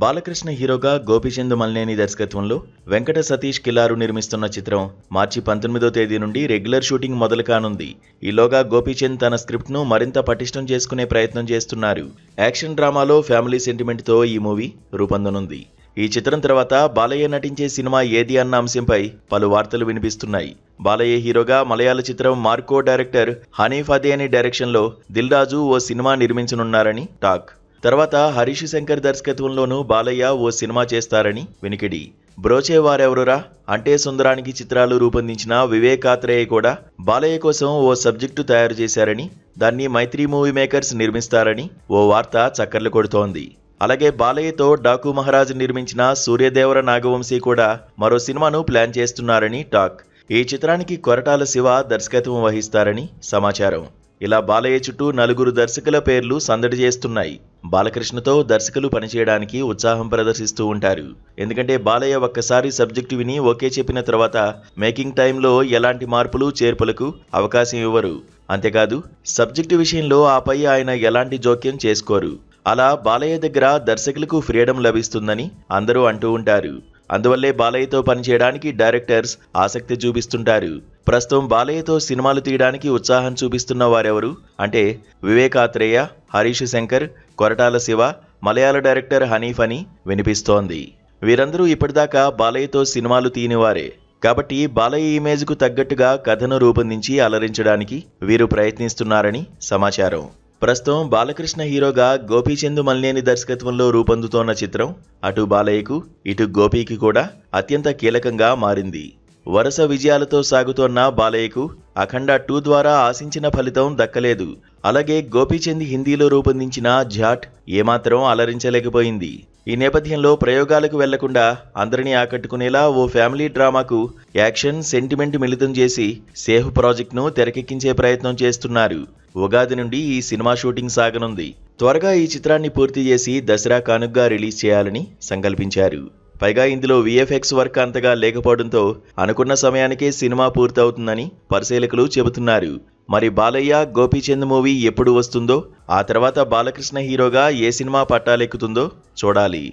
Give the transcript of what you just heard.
బాలకృష్ణ హీరోగా గోపీచంద్ మల్నేని దర్శకత్వంలో వెంకట సతీష్ కిలారు నిర్మిస్తున్న చిత్రం మార్చి 19వ తేదీ నుండి రెగ్యులర్ షూటింగ్ మొదలు కానుంది. ఈలోగా గోపీచంద్ తన స్క్రిప్ట్ను మరింత పటిష్టం చేసుకునే ప్రయత్నం చేస్తున్నారు. యాక్షన్ డ్రామాలో ఫ్యామిలీ సెంటిమెంట్తో ఈ మూవీ రూపొందనుంది. ఈ చిత్రం తర్వాత బాలయ్య నటించే సినిమా ఏది అన్న అంశంపై పలు వార్తలు వినిపిస్తున్నాయి. బాలయ్య హీరోగా మలయాళ చిత్రం మార్కో డైరెక్టర్ హనీఫ్ అదేని డైరెక్షన్లో దిల్ రాజు ఓ సినిమా నిర్మించనున్నారని టాక్. తర్వాత హరీష్ శంకర్ దర్శకత్వంలోనూ బాలయ్య ఓ సినిమా చేస్తారని వినికిడి. బ్రోచే వారెవరురా అంటే సుందరానికి చిత్రాలు రూపొందించిన వివేక్ ఆత్రేయ కూడా బాలయ్య కోసం ఓ సబ్జెక్టు తయారు చేశారని, దాన్ని మైత్రి మూవీ మేకర్స్ నిర్మిస్తారని ఓ వార్త చక్కర్లు కొడుతోంది. అలాగే బాలయ్యతో డాకు మహారాజ్ నిర్మించిన సూర్యదేవర నాగవంశీ కూడా మరో సినిమాను ప్లాన్ చేస్తున్నారని టాక్. ఈ చిత్రానికి కొరటాల శివ దర్శకత్వం వహిస్తారని సమాచారం. ఇలా బాలయ్య చుట్టూ 4 దర్శకుల పేర్లు సందడి చేస్తున్నాయి. బాలకృష్ణతో దర్శకులు పనిచేయడానికి ఉత్సాహం ప్రదర్శిస్తూ ఉంటారు. ఎందుకంటే బాలయ్య ఒక్కసారి సబ్జెక్టు విని ఓకే చెప్పిన తర్వాత మేకింగ్ టైంలో ఎలాంటి మార్పులు చేర్పులకు అవకాశం ఇవ్వరు. అంతేకాదు సబ్జెక్టు విషయంలో ఆపై ఆయన ఎలాంటి జోక్యం చేసుకోరు. అలా బాలయ్య దగ్గర దర్శకులకు ఫ్రీడమ్ లభిస్తుందని అందరూ అంటూ ఉంటారు. అందువల్లే బాలయ్యతో పనిచేయడానికి డైరెక్టర్స్ ఆసక్తి చూపిస్తుంటారు. ప్రస్తుతం బాలయ్యతో సినిమాలు తీయడానికి ఉత్సాహం చూపిస్తున్న వారెవరు అంటే వివేక్ ఆత్రేయ, హరీష్ శంకర్, కొరటాల శివ, మలయాళ డైరెక్టర్ హనీఫ్ అని వినిపిస్తోంది. వీరందరూ ఇప్పటిదాకా బాలయ్యతో సినిమాలు తీయనివారే. కాబట్టి బాలయ్య ఇమేజ్కు తగ్గట్టుగా కథను రూపొందించి అలరించడానికి వీరు ప్రయత్నిస్తున్నారని సమాచారం. ప్రస్తుతం బాలకృష్ణ హీరోగా గోపీచంద్ మల్నేని దర్శకత్వంలో రూపొందుతోన్న చిత్రం అటు బాలయ్యకు ఇటు గోపీకి కూడా అత్యంత కీలకంగా మారింది. వరుస విజయాలతో సాగుతోన్న బాలయ్యకు అఖండ 2 ద్వారా ఆశించిన ఫలితం దక్కలేదు. అలాగే గోపీచంద్ హిందీలో రూపొందించిన ఝాట్ ఏమాత్రం అలరించలేకపోయింది. ఈ నేపథ్యంలో ప్రయోగాలకు వెళ్లకుండా అందరినీ ఆకట్టుకునేలా ఓ ఫ్యామిలీ డ్రామాకు యాక్షన్, సెంటిమెంట్ మిళితం చేసి సేఫ్ ప్రాజెక్ట్ను తెరకెక్కించే ప్రయత్నం చేస్తున్నారు. ఉగాది నుండి ఈ సినిమా షూటింగ్ సాగనుంది. త్వరగా ఈ చిత్రాన్ని పూర్తి చేసి దసరా కానుగ్గా రిలీజ్ చేయాలని సంకల్పించారు. పైగా ఇందులో విఎఫ్ఎక్స్ వర్క్ అంతగా లేకపోవడంతో అనుకున్న సమయానికే సినిమా పూర్తవుతుందని పరిశీలకులు చెబుతున్నారు. మరి బాలయ్య గోపీచంద్ మూవీ ఎప్పుడు వస్తుందో, ఆ తర్వాత బాలకృష్ణ హీరోగా ఏ సినిమా పట్టాలెక్కుతుందో చూడాలి.